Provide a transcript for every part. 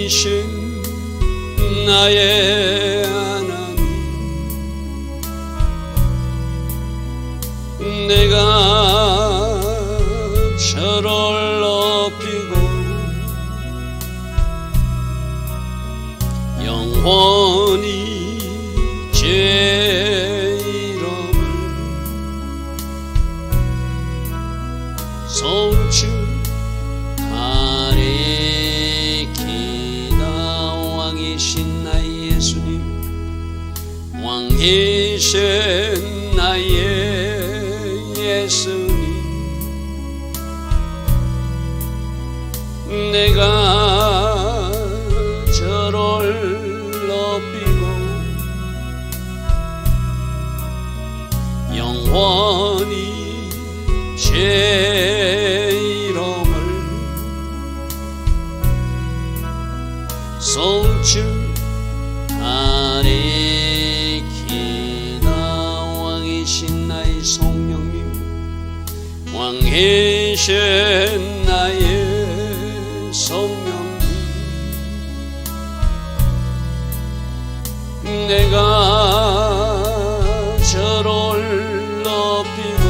왕이신 나의 하나님, 내가 저를 높이고 영원히 제 이름을 송축하리이다. 왕이신 나의 예수님, 왕이신 나의 예수님, 내가 저를 높이고 영원히 제 이름을 송축하리이다. 왕이신 나의 성령님, 왕이신 나의 성령님, 내가 저를 높이고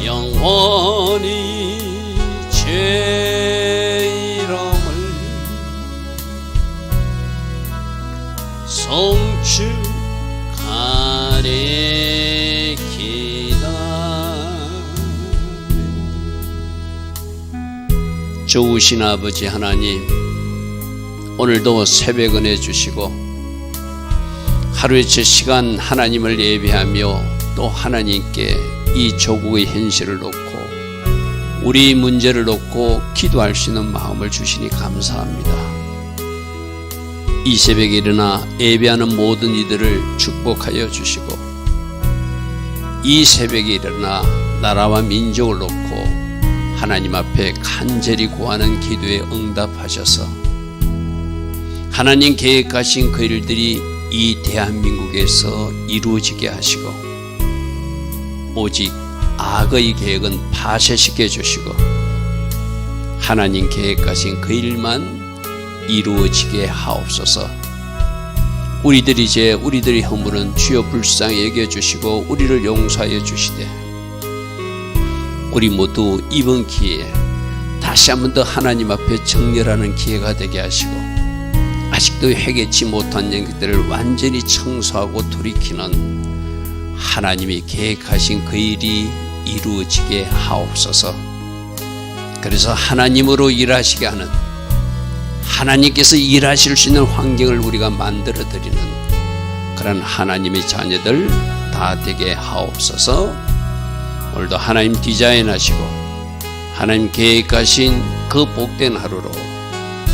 영원히 제 이름을 송축하리이다. 좋으신 아버지 하나님, 오늘도 새벽 은혜 주시고 하루의 저 시간 하나님을 예배하며 또 하나님께 이 조국의 현실을 놓고 우리 문제를 놓고 기도할 수 있는 마음을 주시니 감사합니다. 이 새벽에 일어나 예배하는 모든 이들을 축복하여 주시고 이 새벽에 일어나 나라와 민족을 놓고 하나님 앞에 간절히 구하는 기도에 응답하셔서 하나님 계획하신 그 일들이 이 대한민국에서 이루어지게 하시고 오직 악의 계획은 파쇄시켜 주시고 하나님 계획하신 그 일만 이루어지게 하옵소서. 우리들이 이제 우리들의 허물은 주여 불쌍히 여겨주시고 우리를 용서하여 주시되 우리 모두 이번 기회에 다시 한 번 더 하나님 앞에 정렬하는 기회가 되게 하시고 아직도 해결치 못한 영들을 완전히 청소하고 돌이키는 하나님이 계획하신 그 일이 이루어지게 하옵소서. 그래서 하나님으로 일하시게 하는, 하나님께서 일하실 수 있는 환경을 우리가 만들어 드리는 그런 하나님의 자녀들 다 되게 하옵소서. 오늘도 하나님 디자인하시고 하나님 계획하신 그 복된 하루로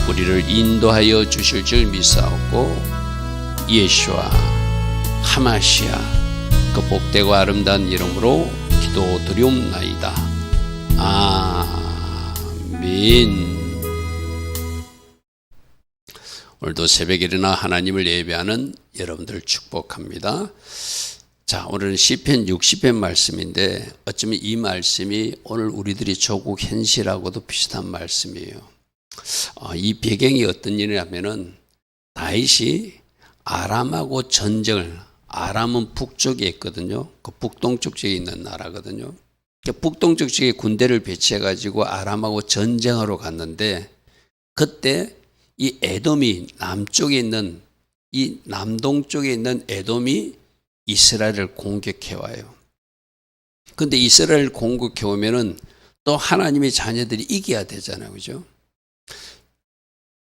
우리를 인도하여 주실 줄 믿사옵고 예수와 하마시아 그 복되고 아름다운 이름으로 기도드리옵나이다. 아멘. 오늘도 새벽에 일어나 하나님을 예배하는 여러분들을 축복합니다. 자, 오늘은 시편 60편 말씀인데 어쩌면 이 말씀이 오늘 우리들이 조국 현실하고도 비슷한 말씀이에요. 이 배경이 어떤 일이냐면은 다윗이 아람하고 전쟁을, 아람은 북쪽에 있거든요. 그 북동쪽 쪽에 있는 나라거든요. 북동쪽 쪽에 군대를 배치해가지고 아람하고 전쟁하러 갔는데 그때 이 에돔이 남쪽에 있는 이 남동쪽에 있는 에돔이 이스라엘을 공격해 와요. 근데 이스라엘을 공격해 오면은 또 하나님의 자녀들이 이겨야 되잖아요. 그죠?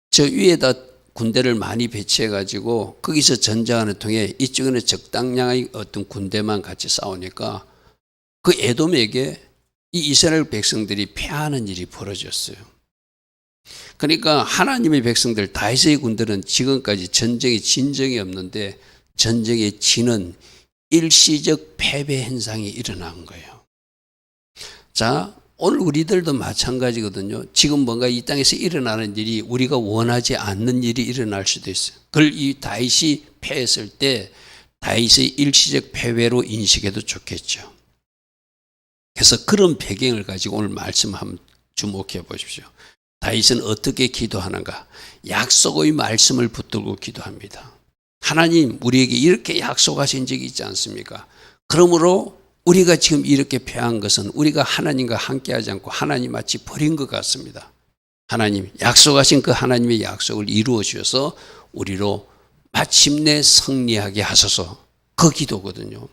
저 위에다 군대를 많이 배치해 가지고 거기서 전쟁하는 통에 이쪽에는 적당량의 어떤 군대만 같이 싸우니까 그 에돔에게 이 이스라엘 백성들이 패하는 일이 벌어졌어요. 그러니까 하나님의 백성들 다윗의 군대는 지금까지 전쟁에 진 적이 없는데 전쟁에 지는 일시적 패배 현상이 일어난 거예요. 자, 오늘 우리들도 마찬가지거든요. 지금 뭔가 이 땅에서 일어나는 일이 우리가 원하지 않는 일이 일어날 수도 있어요. 그걸 이 다윗이 패했을 때 다윗의 일시적 패배로 인식해도 좋겠죠. 그래서 그런 배경을 가지고 오늘 말씀 한번 주목해 보십시오. 다윗은 어떻게 기도하는가? 약속의 말씀을 붙들고 기도합니다. 하나님, 우리에게 이렇게 약속하신 적이 있지 않습니까? 그러므로 우리가 지금 이렇게 패한 것은 우리가 하나님과 함께하지 않고 하나님 마치 버린 것 같습니다. 하나님, 약속하신 그 하나님의 약속을 이루어 주셔서 우리로 마침내 승리하게 하소서. 그 기도거든요.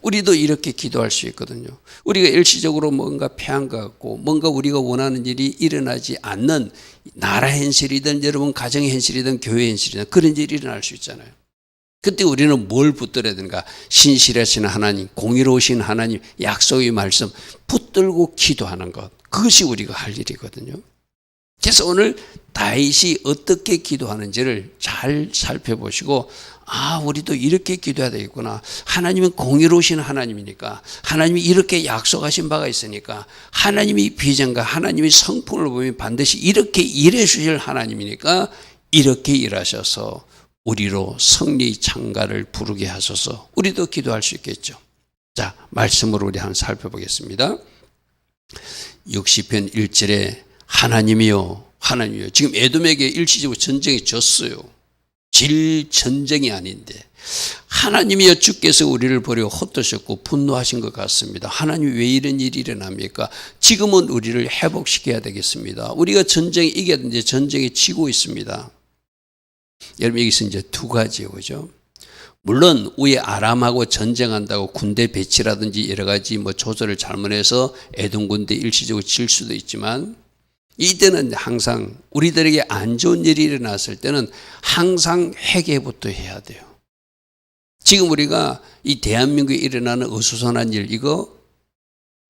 우리도 이렇게 기도할 수 있거든요. 우리가 일시적으로 뭔가 패한 것 같고 뭔가 우리가 원하는 일이 일어나지 않는 나라 현실이든 여러분 가정의 현실이든 교회 현실이든 그런 일이 일어날 수 있잖아요. 그때 우리는 뭘 붙들어야 되는가? 신실하신 하나님, 공의로우신 하나님, 약속의 말씀 붙들고 기도하는 것. 그것이 우리가 할 일이거든요. 그래서 오늘 다윗이 어떻게 기도하는지를 잘 살펴보시고 우리도 이렇게 기도해야 되겠구나. 하나님은 공의로우신 하나님이니까 하나님이 이렇게 약속하신 바가 있으니까 하나님이 비전과 하나님의 성품을 보면 반드시 이렇게 일해 주실 하나님이니까 이렇게 일하셔서 우리로 승리의 창가를 부르게 하소서. 우리도 기도할 수 있겠죠. 자, 말씀으로 우리 한번 살펴보겠습니다. 60편 1절에 하나님이요, 하나님이요. 지금 에돔에게 일시적으로 전쟁이 졌어요. 질 전쟁이 아닌데 하나님이여 주께서 우리를 버리고 헛되셨고 분노하신 것 같습니다. 하나님 왜 이런 일이 일어납니까? 지금은 우리를 회복시켜야 되겠습니다. 우리가 전쟁에 이겨야 되는데 전쟁에 지고 있습니다. 여러분 여기서 이제 두 가지예요, 그죠? 물론 우리 아람하고 전쟁한다고 군대 배치라든지 여러 가지 조절을 잘못해서 에돔 군대 일시적으로 질 수도 있지만 이때는 항상 우리들에게 안 좋은 일이 일어났을 때는 항상 회개부터 해야 돼요. 지금 우리가 이 대한민국에 일어나는 어수선한 일 이거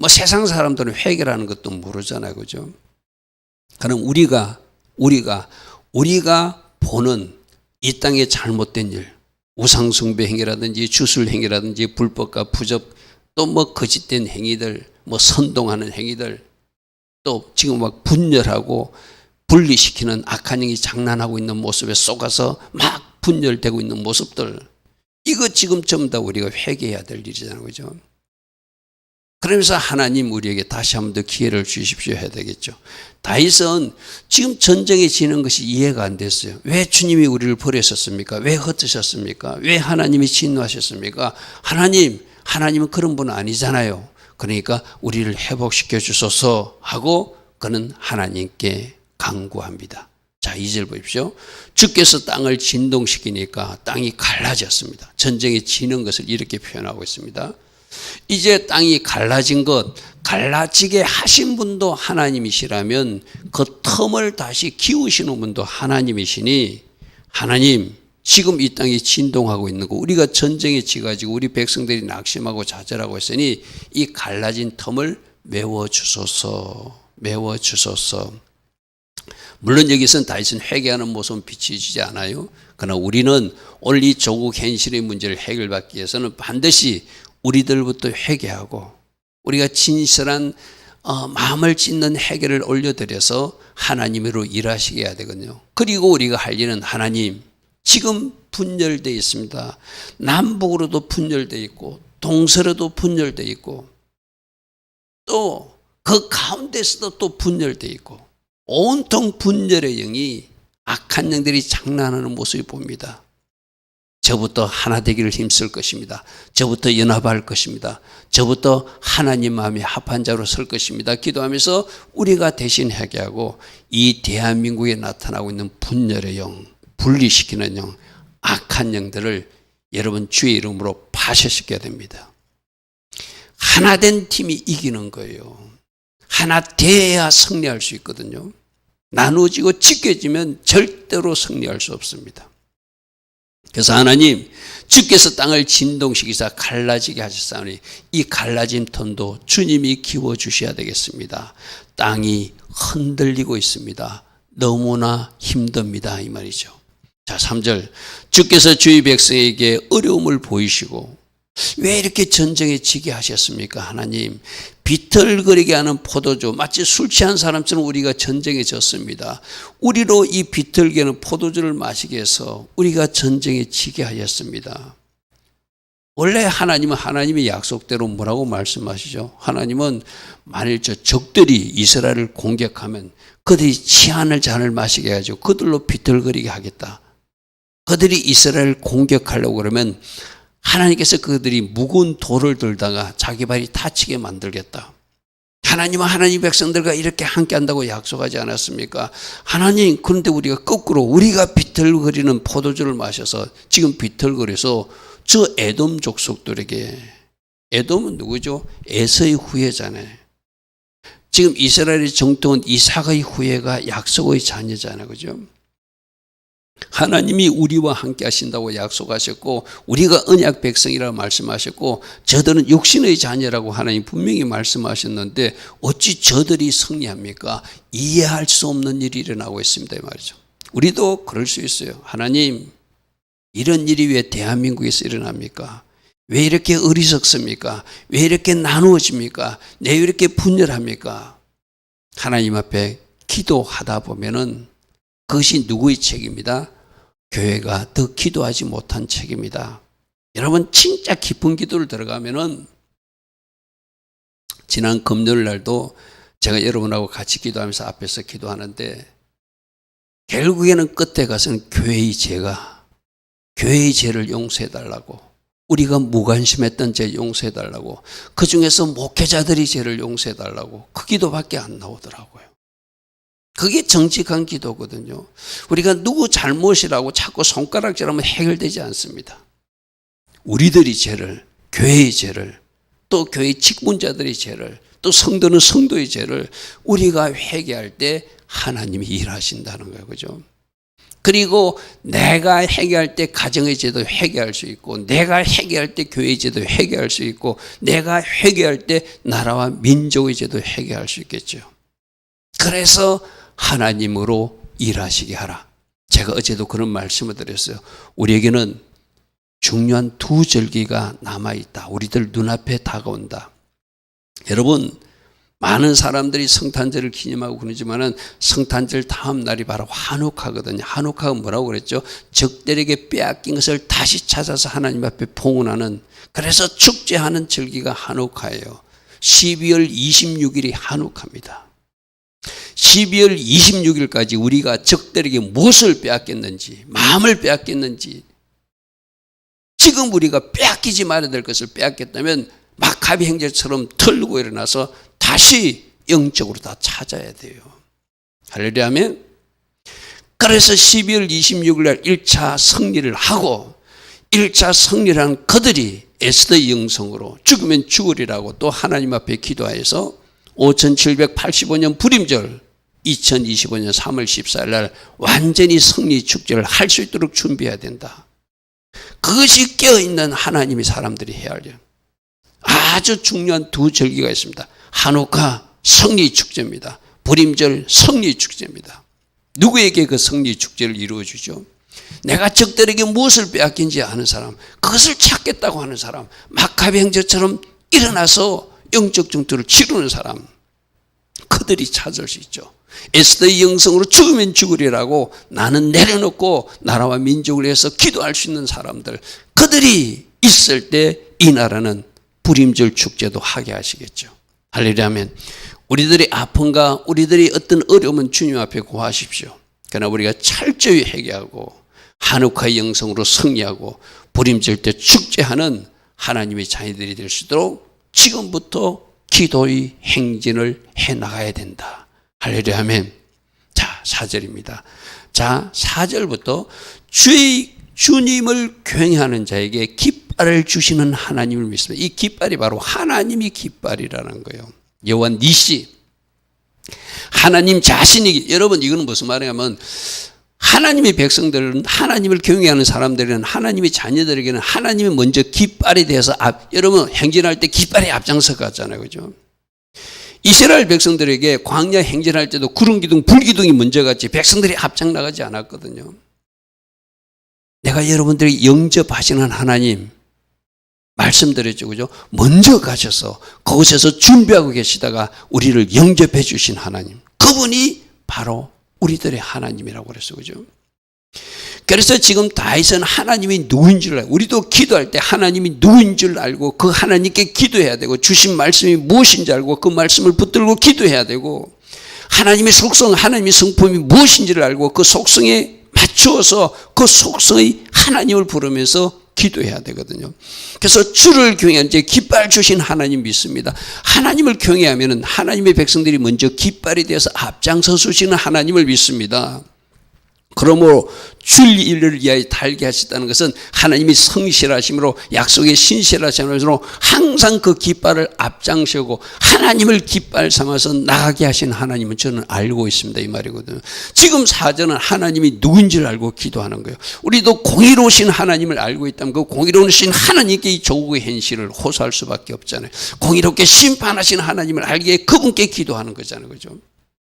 세상 사람들은 회개라는 것도 모르잖아요, 그죠? 그럼 우리가 보는 이 땅의 잘못된 일, 우상숭배 행위라든지 주술 행위라든지 불법과 부적 또 거짓된 행위들, 선동하는 행위들 또 지금 분열하고 분리시키는 악한 영이 장난하고 있는 모습에 속아서 막 분열되고 있는 모습들 이거 지금 전부 다 우리가 회개해야 될 일이잖아요, 그죠? 그러면서 하나님 우리에게 다시 한 번 더 기회를 주십시오 해야 되겠죠. 다윗은 지금 전쟁에 지는 것이 이해가 안 됐어요. 왜 주님이 우리를 버리셨습니까? 왜 흩으셨습니까? 왜 하나님이 진노하셨습니까? 하나님은 그런 분 아니잖아요. 그러니까 우리를 회복시켜 주소서 하고 그는 하나님께 간구합니다. 자, 2절 보십시오. 주께서 땅을 진동시키니까 땅이 갈라졌습니다. 전쟁에 지는 것을 이렇게 표현하고 있습니다. 이제 땅이 갈라진 것, 갈라지게 하신 분도 하나님이시라면 그 텀을 다시 키우시는 분도 하나님이시니 하나님 지금 이 땅이 진동하고 있는 거 우리가 전쟁에 지가지고 우리 백성들이 낙심하고 좌절하고 있으니 이 갈라진 텀을 메워주소서. 물론 여기서는 다윗은 회개하는 모습은 비춰지지 않아요. 그러나 우리는 오늘 이 조국 현실의 문제를 해결받기 위해서는 반드시 우리들부터 회개하고 우리가 진실한 마음을 찢는 해결을 올려드려서 하나님으로 일하시게 해야 되거든요. 그리고 우리가 할 일은 하나님 지금 분열되어 있습니다. 남북으로도 분열되어 있고 동서로도 분열되어 있고 또 그 가운데서도 또 분열되어 있고 온통 분열의 영이 악한 영들이 장난하는 모습을 봅니다. 저부터 하나 되기를 힘쓸 것입니다. 저부터 연합할 것입니다. 저부터 하나님 마음이 합한 자로 설 것입니다. 기도하면서 우리가 대신 회개하고 이 대한민국에 나타나고 있는 분열의 영, 분리시키는 영, 악한 영들을 여러분 주의 이름으로 파쇄시켜야 됩니다. 하나 된 팀이 이기는 거예요. 하나 돼야 승리할 수 있거든요. 나누어지고 찢겨지면 절대로 승리할 수 없습니다. 그래서 하나님 주께서 땅을 진동시키사 갈라지게 하셨사오니 이 갈라진 턴도 주님이 키워주셔야 되겠습니다. 땅이 흔들리고 있습니다. 너무나 힘듭니다 이 말이죠. 자, 3절 주께서 주의 백성에게 어려움을 보이시고 왜 이렇게 전쟁에 지게 하셨습니까? 하나님 비틀거리게 하는 포도주 마치 술 취한 사람처럼 우리가 전쟁에 졌습니다. 우리로 이 비틀게 하는 포도주를 마시게 해서 우리가 전쟁에 지게 하였습니다. 원래 하나님은 하나님의 약속대로 뭐라고 말씀하시죠? 하나님은 만일 저 적들이 이스라엘을 공격하면 그들이 취하는 잔을 마시게 해가지고 그들로 비틀거리게 하겠다. 그들이 이스라엘을 공격하려고 그러면 하나님께서 그들이 무거운 돌을 들다가 자기 발이 다치게 만들겠다. 하나님은 하나님 백성들과 이렇게 함께 한다고 약속하지 않았습니까? 하나님, 그런데 우리가 거꾸로 우리가 비틀거리는 포도주를 마셔서 지금 비틀거려서 저 에돔 족속들에게, 에돔은 누구죠? 에서의 후예잖아요. 지금 이스라엘의 정통은 이삭의 후예가 약속의 자녀잖아요. 그죠? 하나님이 우리와 함께 하신다고 약속하셨고 우리가 언약 백성이라고 말씀하셨고 저들은 육신의 자녀라고 하나님 분명히 말씀하셨는데 어찌 저들이 승리합니까? 이해할 수 없는 일이 일어나고 있습니다 이 말이죠. 우리도 그럴 수 있어요. 하나님, 이런 일이 왜 대한민국에서 일어납니까? 왜 이렇게 어리석습니까? 왜 이렇게 나누어집니까? 왜 이렇게 분열합니까? 하나님 앞에 기도하다 보면은 그것이 누구의 책임이다? 교회가 더 기도하지 못한 책임이다. 여러분, 진짜 깊은 기도를 들어가면은 지난 금요일 날도 제가 여러분하고 같이 기도하면서 앞에서 기도하는데 결국에는 끝에 가서는 교회의 죄를 용서해달라고, 우리가 무관심했던 죄 용서해달라고, 그 중에서 목회자들이 죄를 용서해달라고, 그 기도밖에 안 나오더라고요. 그게 정직한 기도거든요. 우리가 누구 잘못이라고 자꾸 손가락질하면 해결되지 않습니다. 우리들이 죄를, 교회의 죄를, 또 교회 직분자들의 죄를, 또 성도는 성도의 죄를 우리가 회개할 때 하나님이 일하신다는 거예요. 그죠? 그리고 내가 해결할 때 가정의 죄도 회개할 수 있고, 내가 해결할 때 교회의 죄도 회개할 수 있고, 내가 회개할 때 나라와 민족의 죄도 회개할 수 있겠죠. 그래서 하나님으로 일하시게 하라. 제가 어제도 그런 말씀을 드렸어요. 우리에게는 중요한 두 절기가 남아있다. 우리들 눈앞에 다가온다. 여러분, 많은 사람들이 성탄절을 기념하고 그러지만은 성탄절 다음 날이 바로 한우카거든요. 한우카가 뭐라고 그랬죠? 적들에게 빼앗긴 것을 다시 찾아서 하나님 앞에 봉헌하는, 그래서 축제하는 절기가 한우카예요. 12월 26일이 한우카입니다. 12월 26일까지 우리가 적들에게 무엇을 빼앗겼는지, 마음을 빼앗겼는지, 지금 우리가 빼앗기지 말아야 될 것을 빼앗겼다면 마카비 행제처럼 털고 일어나서 다시 영적으로 다 찾아야 돼요. 할렐루야 아멘. 그래서 12월 26일 날 1차 승리를 하고, 1차 승리란 그들이 에스더의 영성으로 죽으면 죽으리라고 또 하나님 앞에 기도하여서 5785년 불임절 2025년 3월 14일 날 완전히 승리 축제를 할 수 있도록 준비해야 된다. 그것이 깨어있는 하나님의 사람들이 해야 할 일. 아주 중요한 두 절기가 있습니다. 한우카 승리 축제입니다. 불임절 승리 축제입니다. 누구에게 그 승리 축제를 이루어주죠? 내가 적들에게 무엇을 빼앗긴지 아는 사람, 그것을 찾겠다고 하는 사람, 마카비 행제처럼 일어나서 영적 전투를 치르는 사람, 그들이 찾을 수 있죠. 에스더의 영성으로 죽으면 죽으리라고 나는 내려놓고 나라와 민족을 위해서 기도할 수 있는 사람들, 그들이 있을 때 이 나라는 불임절 축제도 하게 하시겠죠. 할렐루야 아멘. 우리들이 아픈가, 우리들이 어떤 어려움은 주님 앞에 고하십시오. 그러나 우리가 철저히 회개하고 한우카의 영성으로 승리하고 불임절 때 축제하는 하나님의 자녀들이 될 수 있도록 지금부터 기도의 행진을 해나가야 된다. 할렐루야 아멘. 자, 4절입니다. 자, 4절부터 주님을 경외하는 자에게 깃발을 주시는 하나님을 믿습니다. 이 깃발이 바로 하나님이 깃발이라는 거예요. 여호와 니시, 하나님 자신이. 여러분, 이거는 무슨 말이냐면 하나님의 백성들은, 하나님을 경외하는 사람들은, 하나님의 자녀들에게는 하나님이 먼저 깃발이 돼서 여러분 행진할 때 깃발이 앞장서 갔잖아요. 그죠? 이스라엘 백성들에게 광야 행진할 때도 구름 기둥, 불 기둥이 먼저 갔지 백성들이 앞장 나가지 않았거든요. 내가 여러분들이 영접하시는 하나님 말씀드렸죠. 그죠? 먼저 가셔서 그곳에서 준비하고 계시다가 우리를 영접해 주신 하나님, 그분이 바로 우리들의 하나님이라고 그랬어요. 그죠? 그래서 지금 다윗은 하나님이 누구인 줄 알고, 우리도 기도할 때 하나님이 누구인 줄 알고 그 하나님께 기도해야 되고, 주신 말씀이 무엇인지 알고 그 말씀을 붙들고 기도해야 되고, 하나님의 속성, 하나님의 성품이 무엇인지를 알고 그 속성에 맞추어서 그 속성의 하나님을 부르면서 기도해야 되거든요. 그래서 주를 경외한 자 깃발 주신 하나님 믿습니다. 하나님을 경외하면 하나님의 백성들이 먼저 깃발이 되어서 앞장서 주시는 하나님을 믿습니다. 그러므로 줄 일을 위하여 달게 하셨다는 것은 하나님이 성실하심으로, 약속의 신실하심으로 항상 그 깃발을 앞장서고 하나님을 깃발 삼아서 나가게 하신 하나님은 저는 알고 있습니다, 이 말이거든요. 지금 사전은 하나님이 누군지를 알고 기도하는 거예요. 우리도 공의로우신 하나님을 알고 있다면 그 공의로우신 하나님께 이 조국의 현실을 호소할 수밖에 없잖아요. 공의롭게 심판하신 하나님을 알기에 그분께 기도하는 거잖아요, 그죠?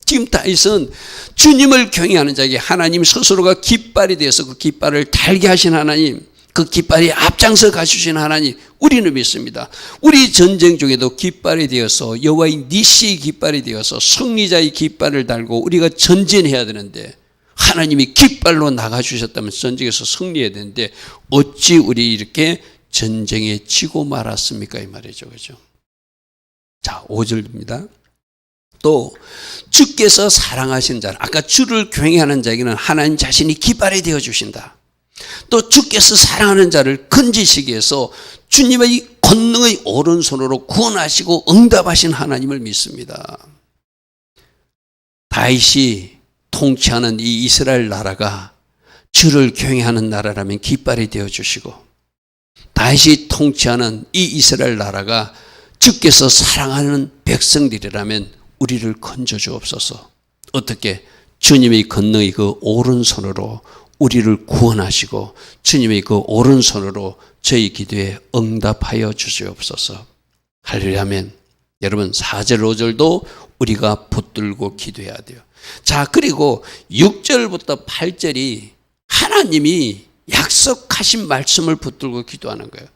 지금 다윗은 주님을 경외하는 자에게 하나님 스스로가 깃발이 되어서 그 깃발을 달게 하신 하나님, 그 깃발이 앞장서 가주신 하나님, 우리는 믿습니다. 우리 전쟁 중에도 깃발이 되어서 여호와의 니시의 깃발이 되어서 승리자의 깃발을 달고 우리가 전진해야 되는데, 하나님이 깃발로 나가주셨다면 전쟁에서 승리해야 되는데 어찌 우리 이렇게 전쟁에 지고 말았습니까, 이 말이죠, 그죠? 자, 5절입니다. 또 주께서 사랑하시는 자는, 아까 주를 경외하는 자에게는 하나님 자신이 깃발이 되어 주신다. 또 주께서 사랑하는 자를 건지시기 위해서 주님의 권능의 오른손으로 구원하시고 응답하신 하나님을 믿습니다. 다윗이 통치하는 이 이스라엘 나라가 주를 경외하는 나라라면 깃발이 되어 주시고, 다윗이 통치하는 이 이스라엘 나라가 주께서 사랑하는 백성들이라면 우리를 건져 주옵소서. 어떻게? 주님의 권능의 그 오른손으로 우리를 구원하시고 주님의 그 오른손으로 저희 기도에 응답하여 주시옵소서. 할렐루야면 여러분 4절 5절도 우리가 붙들고 기도해야 돼요. 자, 그리고 6절부터 8절이 하나님이 약속하신 말씀을 붙들고 기도하는 거예요.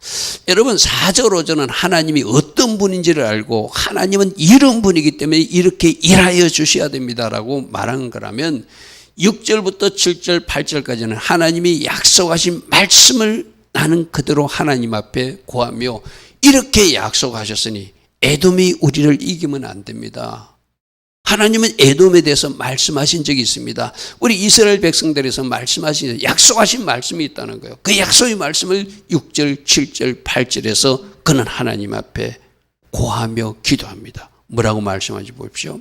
여러분 4절 5절은 하나님이 어떤 분인지를 알고 하나님은 이런 분이기 때문에 이렇게 일하여 주셔야 됩니다라고 말한 거라면, 6절부터 7절 8절까지는 하나님이 약속하신 말씀을 나는 그대로 하나님 앞에 구하며, 이렇게 약속하셨으니 에돔이 우리를 이기면 안 됩니다. 하나님은 에돔에 대해서 말씀하신 적이 있습니다. 우리 이스라엘 백성들에서 말씀하신, 약속하신 말씀이 있다는 거예요. 그 약속의 말씀을 6절, 7절, 8절에서 그는 하나님 앞에 고하며 기도합니다. 뭐라고 말씀하는지 보십시오.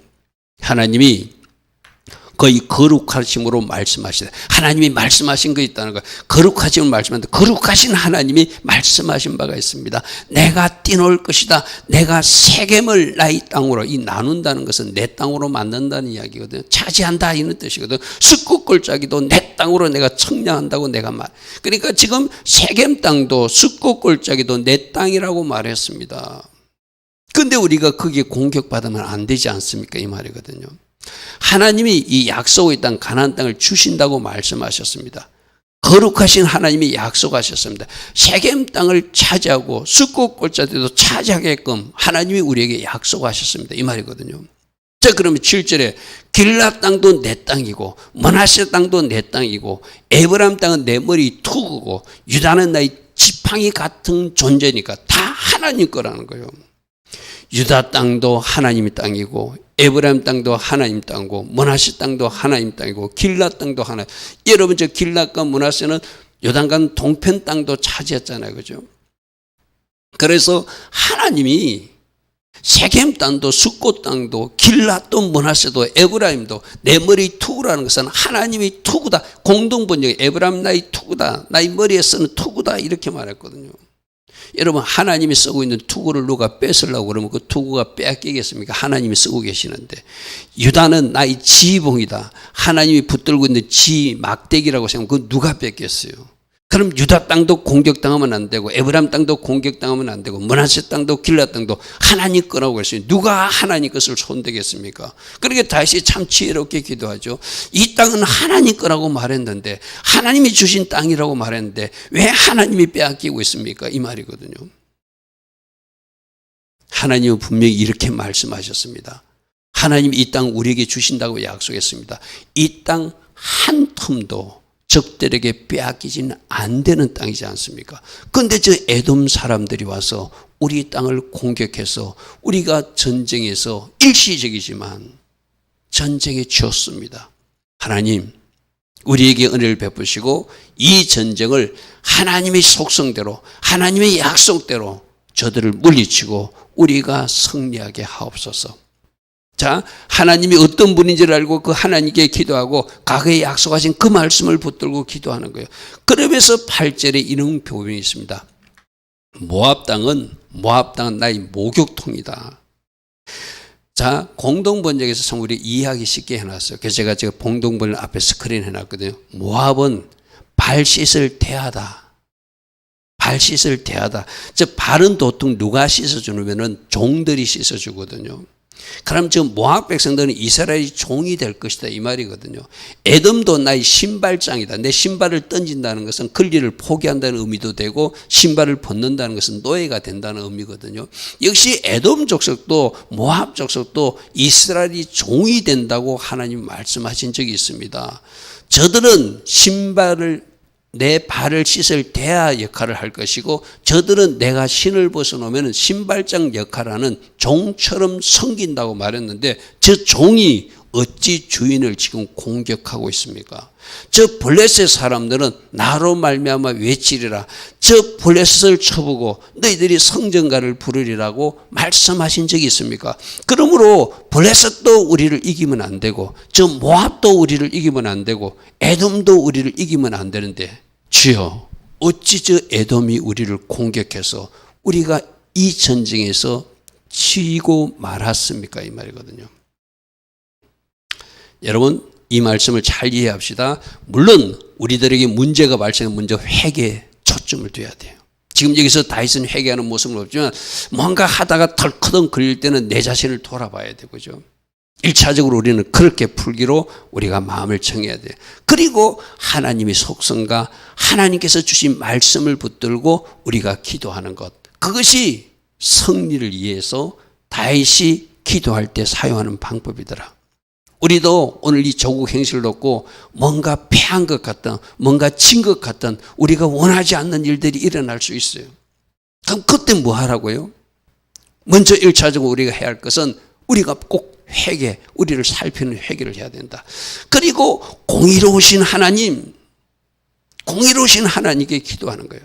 하나님이 거의 거룩하심으로 말씀하시다. 하나님이 말씀하신 거 있다는 거예요. 거룩하심을 말씀하는데 거룩하신 하나님이 말씀하신 바가 있습니다. 내가 뛰놀 것이다. 내가 세겜을 나의 땅으로, 이 나눈다는 것은 내 땅으로 만든다는 이야기거든요. 차지한다 이런 뜻이거든요. 숫꽃골짜기도 내 땅으로 내가 청량한다고 내가 말. 그러니까 지금 세겜 땅도 숫꽃골짜기도 내 땅이라고 말했습니다. 그런데 우리가 거기에 공격받으면 안 되지 않습니까? 이 말이거든요. 하나님이 이 약속의 땅 가나안 땅을 주신다고 말씀하셨습니다. 거룩하신 하나님이 약속하셨습니다. 세겜 땅을 차지하고 숫꽃골짜기도 차지하게끔 하나님이 우리에게 약속하셨습니다. 이 말이거든요. 자, 그러면 7절에 길랏 땅도 내 땅이고 므낫세 땅도 내 땅이고 에브라임 땅은 내 머리 투구고 유다는 나의 지팡이 같은 존재니까 다 하나님 거라는 거예요. 유다 땅도 하나님의 땅이고 에브라임 땅도 하나님 땅이고 므낫세 땅도 하나님 땅이고 길랏 땅도 하나님. 여러분 저 길랏과 므낫세는 요단강 동편 땅도 차지했잖아요, 그죠? 그래서 하나님이 세겜 땅도 숫꽃 땅도 길랏도 므낫세도 에브라임도 내 머리 투구라는 것은 하나님의 투구다. 공동번역에 에브라임 나의 투구다. 나의 머리에 쓰는 투구다 이렇게 말했거든요. 여러분 하나님이 쓰고 있는 투구를 누가 뺏으려고 그러면 그 투구가 빼앗기겠습니까? 하나님이 쓰고 계시는데. 유다는 나의 지봉이다. 하나님이 붙들고 있는 지 막대기라고 생각하면 그건 누가 뺏겠어요? 그럼 유다 땅도 공격당하면 안 되고 에브라임 땅도 공격당하면 안 되고 므낫세 땅도 길랏 땅도 하나님 거라고 했어요. 누가 하나님 것을 손대겠습니까? 그러니까 다시 참 지혜롭게 기도하죠. 이 땅은 하나님 거라고 말했는데, 하나님이 주신 땅이라고 말했는데 왜 하나님이 빼앗기고 있습니까? 이 말이거든요. 하나님은 분명히 이렇게 말씀하셨습니다. 하나님이 이 땅 우리에게 주신다고 약속했습니다. 이 땅 한 텀도 적들에게 빼앗기지는 안 되는 땅이지 않습니까? 그런데 저 에돔 사람들이 와서 우리 땅을 공격해서 우리가 전쟁에서 일시적이지만 전쟁에 졌습니다. 하나님, 우리에게 은혜를 베푸시고 이 전쟁을 하나님의 속성대로, 하나님의 약속대로 저들을 물리치고 우리가 승리하게 하옵소서. 자, 하나님이 어떤 분인지를 알고 그 하나님께 기도하고 과거에 약속하신 그 말씀을 붙들고 기도하는 거예요. 그러면서 8절에 이런 표현이 있습니다. 모압 땅은 나의 목욕통이다. 자, 공동번역에서 참 우리 이해하기 쉽게 해놨어요. 그래서 제가 공동번역 앞에 스크린 해놨거든요. 모압은 발 씻을 대하다. 발 씻을 대하다. 즉 발은 보통 누가 씻어주냐면은 종들이 씻어주거든요. 그럼 지금 모압 백성들은 이스라엘이 종이 될 것이다 이 말이거든요. 에돔도 나의 신발장이다. 내 신발을 던진다는 것은 권리를 포기한다는 의미도 되고 신발을 벗는다는 것은 노예가 된다는 의미거든요. 역시 에돔 족속도 모압 족속도 이스라엘이 종이 된다고 하나님 말씀하신 적이 있습니다. 저들은 내 발을 씻을 대야 역할을 할 것이고 저들은 내가 신을 벗어놓으면 신발장 역할을 하는 종처럼 섬긴다고 말했는데 저 종이 어찌 주인을 지금 공격하고 있습니까? 저 블레셋 사람들은 나로 말미암아 외치리라. 저 블레셋을 쳐보고 너희들이 성전가를 부르리라고 말씀하신 적이 있습니까? 그러므로 블레셋도 우리를 이기면 안 되고 저 모압도 우리를 이기면 안 되고 에돔도 우리를 이기면 안 되는데 주여 어찌 저 에돔이 우리를 공격해서 우리가 이 전쟁에서 지고 말았습니까? 이 말이거든요. 여러분 이 말씀을 잘 이해합시다. 물론 우리들에게 문제가 발생한 문제 회개에 초점을 둬야 돼요. 지금 여기서 다윗은 회개하는 모습은 없지만 뭔가 하다가 덜커덩 걸릴 때는 내 자신을 돌아봐야 되고죠. 1차적으로 우리는 그렇게 풀기로 우리가 마음을 정해야 돼요. 그리고 하나님의 속성과 하나님께서 주신 말씀을 붙들고 우리가 기도하는 것. 그것이 승리를 위해서 다윗이 기도할 때 사용하는 방법이더라. 우리도 오늘 이 조국 행실을 놓고 뭔가 패한 것 같던, 뭔가 진 것 같던 우리가 원하지 않는 일들이 일어날 수 있어요. 그럼 그때 뭐 하라고요? 먼저 1차적으로 우리가 해야 할 것은 우리가 꼭 회개, 우리를 살피는 회개를 해야 된다. 그리고 공의로우신 하나님께 기도하는 거예요.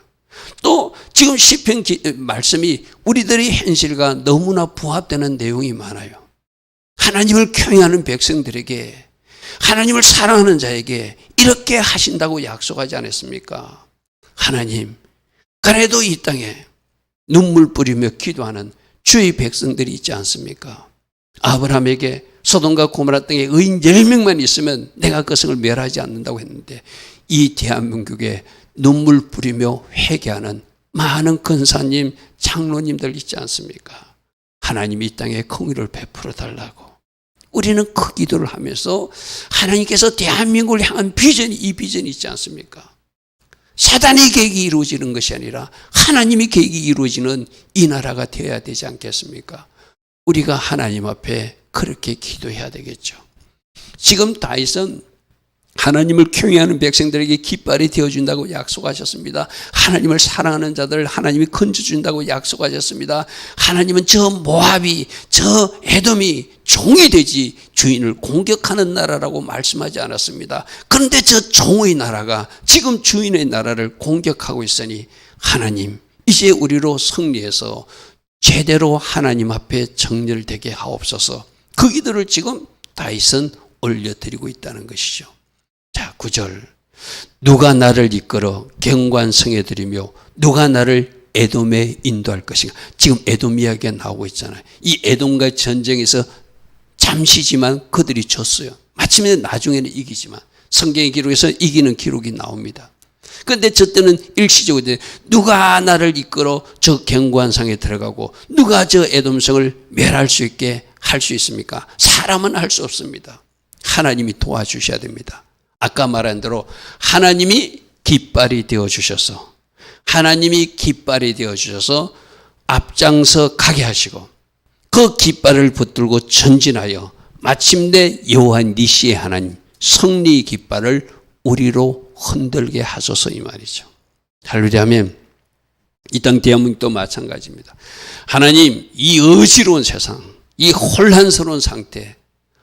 또 지금 시편 말씀이 우리들의 현실과 너무나 부합되는 내용이 많아요. 하나님을 경외하는 백성들에게, 하나님을 사랑하는 자에게 이렇게 하신다고 약속하지 않았습니까? 하나님, 그래도 이 땅에 눈물 뿌리며 기도하는 주의 백성들이 있지 않습니까? 아브라함에게 소돔과 고모라 땅에 의인 10명만 있으면 내가 그 성을 멸하지 않는다고 했는데 이 대한민국에 눈물 뿌리며 회개하는 많은 근사님, 장로님들 있지 않습니까? 하나님이 이 땅에 공의를 베풀어 달라고 우리는 그 기도를 하면서 하나님께서 대한민국을 향한 비전이 이 비전이 있지 않습니까? 사단의 계획이 이루어지는 것이 아니라 하나님의 계획이 이루어지는 이 나라가 되어야 되지 않겠습니까? 우리가 하나님 앞에 그렇게 기도해야 되겠죠. 지금 다윗은 하나님을 경외하는 백성들에게 깃발이 되어준다고 약속하셨습니다. 하나님을 사랑하는 자들 하나님이 건져준다고 약속하셨습니다. 하나님은 저 모압이, 저 에돔이 종이 되지 주인을 공격하는 나라라고 말씀하지 않았습니다. 그런데 저 종의 나라가 지금 주인의 나라를 공격하고 있으니 하나님 이제 우리로 승리해서 제대로 하나님 앞에 정렬되게 하옵소서. 그 기도를 지금 다윗은 올려드리고 있다는 것이죠. 자, 9절. 누가 나를 이끌어 경관성에 들이며 누가 나를 에돔에 인도할 것인가. 지금 에돔 이야기가 나오고 있잖아요. 이 에돔과 전쟁에서 잠시지만 그들이 졌어요. 마침내 나중에는 이기지만 성경의 기록에서 이기는 기록이 나옵니다. 그런데 저 때는 일시적으로 누가 나를 이끌어 저 경관성에 들어가고 누가 저 에돔성을 멸할 수 있게 할 수 있습니까? 사람은 할 수 없습니다. 하나님이 도와주셔야 됩니다. 아까 말한 대로 하나님이 깃발이 되어주셔서 앞장서 가게 하시고 그 깃발을 붙들고 전진하여 마침내 여호와 니시의 하나님 승리 깃발을 우리로 흔들게 하소서 이 말이죠. 할렐루야면 이 땅 대한민국도 마찬가지입니다. 하나님, 이 어지러운 세상, 이 혼란스러운 상태,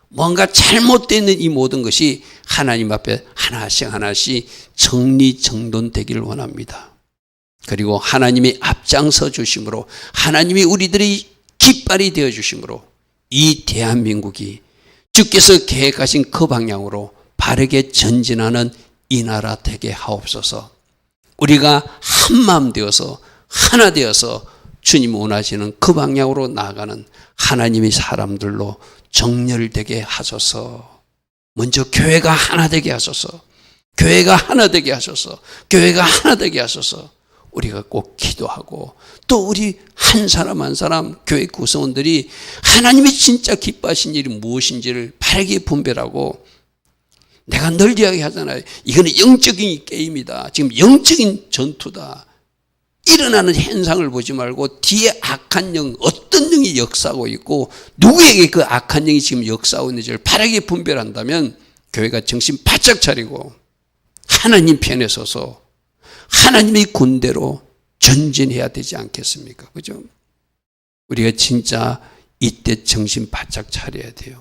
뭔가 잘못되어 있는 이 모든 것이 하나님 앞에 하나씩 하나씩 정리정돈되기를 원합니다. 그리고 하나님이 앞장서 주심으로, 하나님이 우리들의 깃발이 되어 주심으로 이 대한민국이 주께서 계획하신 그 방향으로 바르게 전진하는 이 나라 되게 하옵소서. 우리가 한마음 되어서 하나 되어서 주님 원하시는 그 방향으로 나아가는 하나님의 사람들로 정렬되게 하소서. 먼저 교회가 하나 되게 하소서. 교회가 하나 되게 하소서. 교회가 하나 되게 하소서. 우리가 꼭 기도하고 또 우리 한 사람 한 사람 교회 구성원들이 하나님이 진짜 기뻐하신 일이 무엇인지를 바르게 분별하고, 내가 늘 이야기하잖아요. 이거는 영적인 게임이다. 지금 영적인 전투다. 일어나는 현상을 보지 말고 뒤에 악한 영, 어떤 영이 역사하고 있고 누구에게 그 악한 영이 지금 역사하고 있는지를 바르게 분별한다면 교회가 정신 바짝 차리고 하나님 편에 서서 하나님의 군대로 전진해야 되지 않겠습니까? 그죠? 우리가 진짜 이때 정신 바짝 차려야 돼요.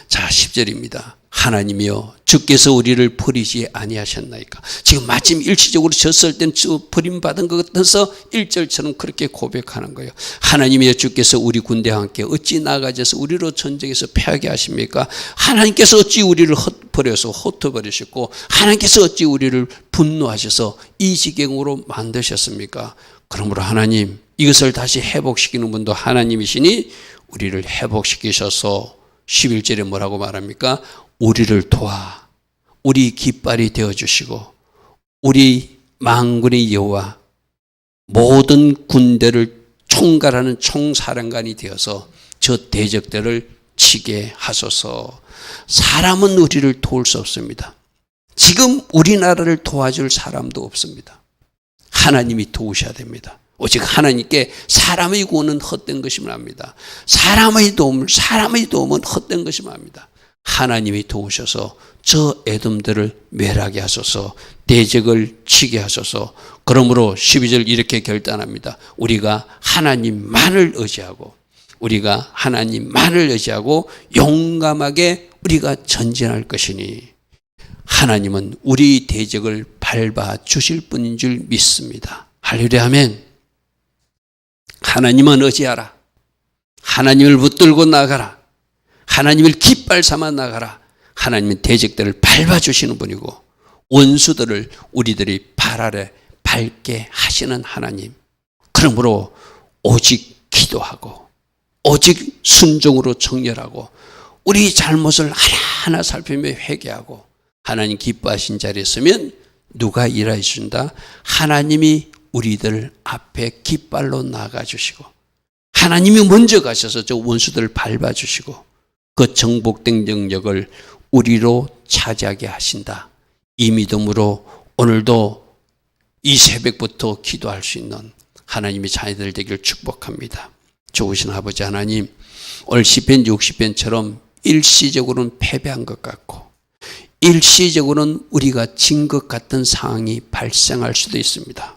자, 10절입니다. 하나님이여 주께서 우리를 버리지 아니하셨나이까. 지금 마침 일시적으로 졌을 땐 버림받은 것 같아서 1절처럼 그렇게 고백하는 거예요. 하나님이여 주께서 우리 군대와 함께 어찌 나가셔서 우리로 전쟁에서 패하게 하십니까? 하나님께서 어찌 우리를 버려서 흩어버리셨고 하나님께서 어찌 우리를 분노하셔서 이 지경으로 만드셨습니까? 그러므로 하나님, 이것을 다시 회복시키는 분도 하나님이시니 우리를 회복시키셔서 11절에 뭐라고 말합니까? 우리를 도와 우리 깃발이 되어주시고 우리 만군의 여호와 모든 군대를 총괄하는 총사령관이 되어서 저 대적들을 치게 하소서. 사람은 우리를 도울 수 없습니다. 지금 우리나라를 도와줄 사람도 없습니다. 하나님이 도우셔야 됩니다. 오직 하나님께 사람의 구원은 헛된 것임을 압니다. 사람의 도움은 헛된 것임을 압니다. 하나님이 도우셔서 저 에돔들을 멸하게 하소서. 대적을 치게 하소서. 그러므로 12절 이렇게 결단합니다. 우리가 하나님만을 의지하고 용감하게 우리가 전진할 것이니 하나님은 우리 대적을 밟아 주실 분인 줄 믿습니다. 할렐루야 아멘. 하나님은 의지하라. 하나님을 붙들고 나가라. 하나님을 깃발 삼아 나가라. 하나님은 대적들을 밟아주시는 분이고 원수들을 우리들이 발 아래 밟게 하시는 하나님. 그러므로 오직 기도하고 오직 순종으로 정렬하고 우리 잘못을 하나하나 살피며 회개하고 하나님 기뻐하신 자리에 서면 누가 일하여 준다? 하나님이 우리들 앞에 깃발로 나가주시고 하나님이 먼저 가셔서 저 원수들을 밟아주시고 그 정복된 영역을 우리로 차지하게 하신다. 이 믿음으로 오늘도 이 새벽부터 기도할 수 있는 하나님의 자녀들 되기를 축복합니다. 좋으신 아버지 하나님, 오늘 시편 60편처럼 일시적으로는 패배한 것 같고 일시적으로는 우리가 진 것 같은 상황이 발생할 수도 있습니다.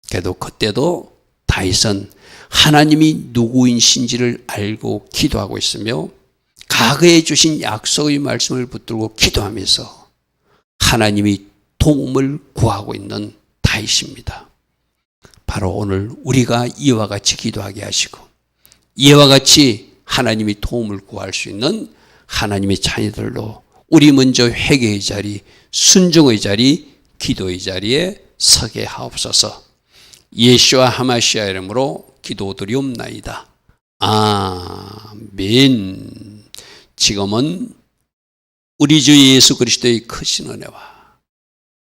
그래도 그때도 다윗은 하나님이 누구인신지를 알고 기도하고 있으며 과거에 주신 약속의 말씀을 붙들고 기도하면서 하나님이 도움을 구하고 있는 다윗입니다. 바로 오늘 우리가 이와 같이 기도하게 하시고 이와 같이 하나님이 도움을 구할 수 있는 하나님의 자녀들로 우리 먼저 회개의 자리, 순종의 자리, 기도의 자리에 서게 하옵소서. 예수와 하마시아 이름으로 기도드리옵나이다. 아멘. 지금은 우리 주 예수 그리스도의 크신 은혜와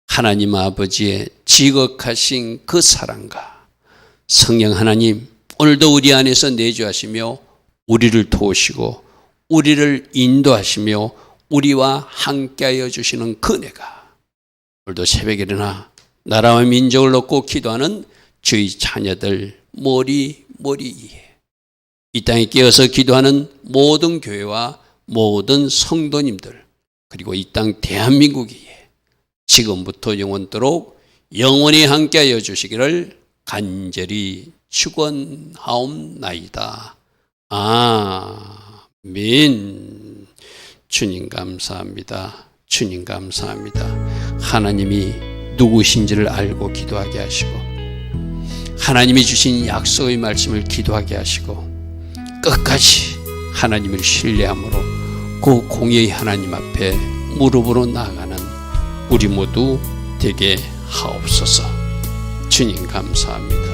하나님 아버지의 지극하신 그 사랑과 성령 하나님 오늘도 우리 안에서 내주하시며 우리를 도우시고 우리를 인도하시며 우리와 함께하여 주시는 그 은혜가 오늘도 새벽에 일어나 나라와 민족을 놓고 기도하는 주의 자녀들 머리 위에 이 땅에 깨어서 기도하는 모든 교회와 모든 성도님들 그리고 이 땅 대한민국 위에 지금부터 영원토록 영원히 함께하여 주시기를 간절히 축원하옵나이다. 아멘. 주님 감사합니다. 주님 감사합니다. 하나님이 누구신지를 알고 기도하게 하시고 하나님이 주신 약속의 말씀을 기도하게 하시고 끝까지 하나님을 신뢰함으로 그 공의의 하나님 앞에 무릎으로 나아가는 우리 모두 되게 하옵소서. 주님 감사합니다.